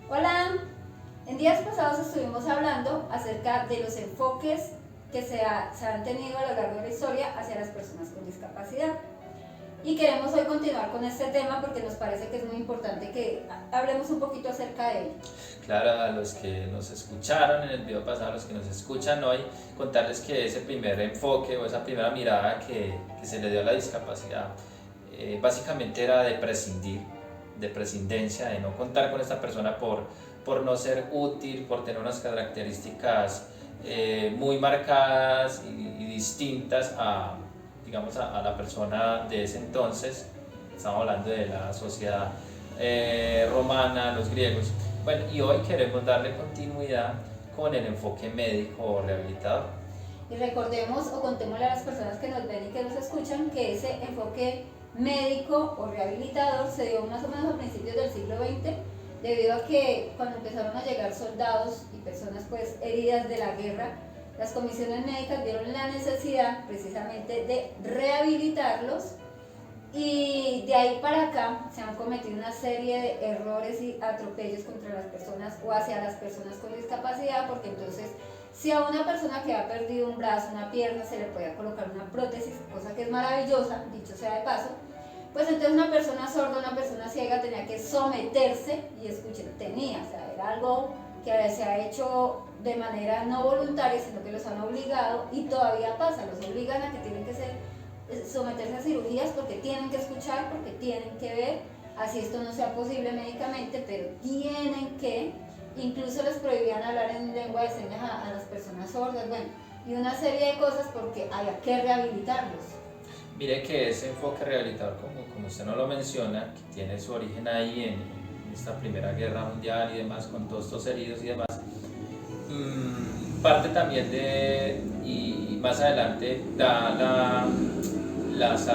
Hola, en días pasados estuvimos hablando acerca de los enfoques que se han tenido a lo largo de la historia hacia las personas con discapacidad. Y queremos hoy continuar con este tema porque nos parece que es muy importante que hablemos un poquito acerca de él. Claro, a los que nos escucharon en el video pasado, a los que nos escuchan hoy, contarles que ese primer enfoque o esa primera mirada que se le dio a la discapacidad, básicamente era de prescindir, de prescindencia, de no contar con esta persona por no ser útil, por tener unas características muy marcadas y distintas a, digamos, a la persona de ese entonces. Estamos hablando de la sociedad romana, los griegos. Bueno, y hoy queremos darle continuidad con el enfoque médico o rehabilitador. Y recordemos o contémosle a las personas que nos ven y que nos escuchan que ese enfoque médico o rehabilitador se dio más o menos a principios del siglo XX, debido a que cuando empezaron a llegar soldados y personas pues heridas de la guerra, las comisiones médicas vieron la necesidad precisamente de rehabilitarlos, y de ahí para acá se han cometido una serie de errores y atropellos contra las personas o hacia las personas con discapacidad, porque entonces si a una persona que ha perdido un brazo, una pierna, se le puede colocar una prótesis, cosa que es maravillosa, dicho sea de paso, pues entonces una persona sorda, una persona ciega tenía que someterse, y escuchen, tenía, o sea, era algo que se ha hecho de manera no voluntaria, sino que los han obligado, y todavía pasa, los obligan a que tienen que someterse a cirugías porque tienen que escuchar, porque tienen que ver, así esto no sea posible médicamente, pero tienen que, incluso les prohibían hablar en lengua de señas a las personas sordas, bueno, y una serie de cosas porque había que rehabilitarlos. Mire que ese enfoque rehabilitador, como usted no lo menciona, que tiene su origen ahí en esta Primera Guerra Mundial y demás, con todos estos heridos y demás, parte también de, y más adelante, las,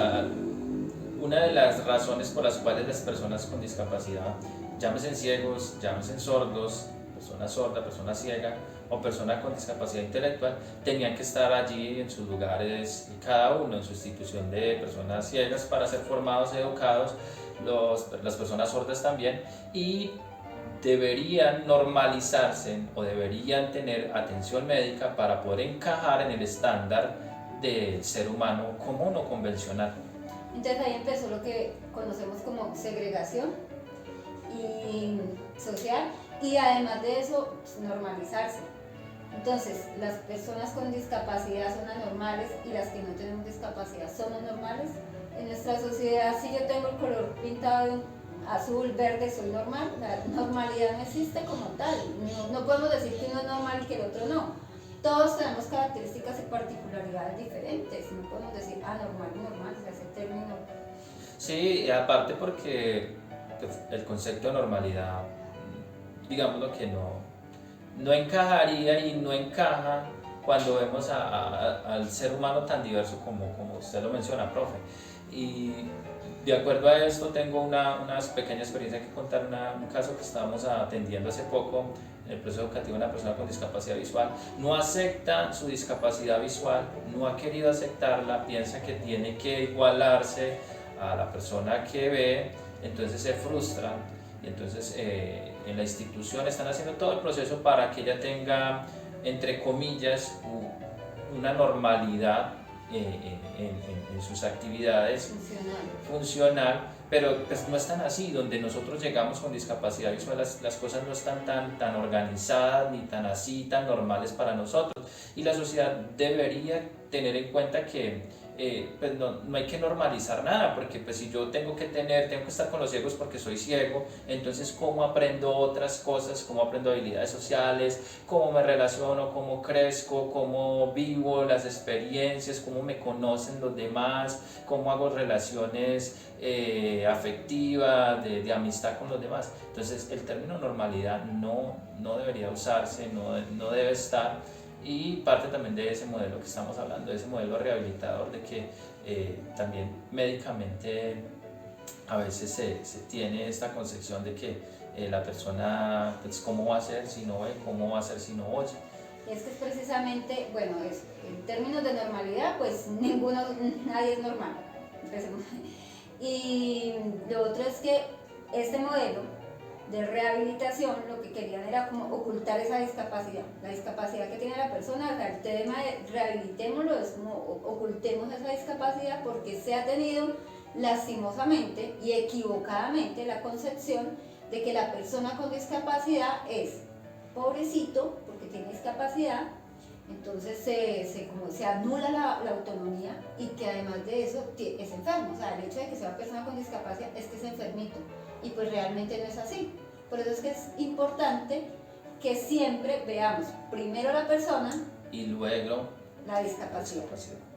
una de las razones por las cuales las personas con discapacidad, llámese ciegos, llámese sordos, persona sorda, persona ciega o persona con discapacidad intelectual, tenían que estar allí en sus lugares, cada uno en su institución de personas ciegas para ser formados, educados, las personas sordas también, y deberían normalizarse o deberían tener atención médica para poder encajar en el estándar del ser humano común o convencional. Entonces ahí empezó lo que conocemos como segregación y social, y además de eso, pues, normalizarse. Entonces, las personas con discapacidad son anormales y las que no tenemos discapacidad son anormales. En nuestra sociedad, si yo tengo el color pintado de azul, verde, soy normal. La normalidad no existe como tal. No podemos decir que uno es normal y que el otro no. Todos tenemos características y particularidades diferentes. No podemos decir anormal y normal, o sea, ese término. Sí, y aparte porque pues, el concepto de normalidad, digamos lo que no encajaría y no encaja cuando vemos al ser humano tan diverso como usted lo menciona, profe. Y de acuerdo a esto tengo una pequeña experiencia que contar, un caso que estábamos atendiendo hace poco en el proceso educativo de una persona con discapacidad visual. No acepta su discapacidad visual, no ha querido aceptarla, piensa que tiene que igualarse a la persona que ve, entonces se frustra y entonces en la institución están haciendo todo el proceso para que ella tenga, entre comillas, una normalidad en sus actividades funcional, pero pues no es tan así. Donde nosotros llegamos con discapacidad visual, las cosas no están tan organizadas ni tan así, tan normales para nosotros, y la sociedad debería tener en cuenta que pues no hay que normalizar nada, porque pues si yo tengo que estar con los ciegos porque soy ciego, entonces cómo aprendo otras cosas, cómo aprendo habilidades sociales, cómo me relaciono, cómo crezco, cómo vivo las experiencias, cómo me conocen los demás, cómo hago relaciones afectivas, de amistad con los demás. Entonces el término normalidad no debería usarse, no debe estar, y parte también de ese modelo que estamos hablando, de ese modelo rehabilitador, de que también médicamente a veces se tiene esta concepción de que la persona, pues, ¿cómo va a ser si no ve? ¿Cómo va a ser si no oye? Es que es precisamente, bueno, en términos de normalidad, pues nadie es normal. Empecemos. Y lo otro es que este modelo de rehabilitación lo que querían era como ocultar esa discapacidad, la discapacidad que tiene la persona. O sea, el tema de rehabilitémoslo es como ocultemos esa discapacidad, porque se ha tenido lastimosamente y equivocadamente la concepción de que la persona con discapacidad es pobrecito porque tiene discapacidad, entonces se anula la autonomía, y que además de eso es enfermo. O sea, el hecho de que sea una persona con discapacidad es que es enfermito, y pues realmente no es así. Por eso es que es importante que siempre veamos primero la persona Y luego la discapacidad. discapacidad.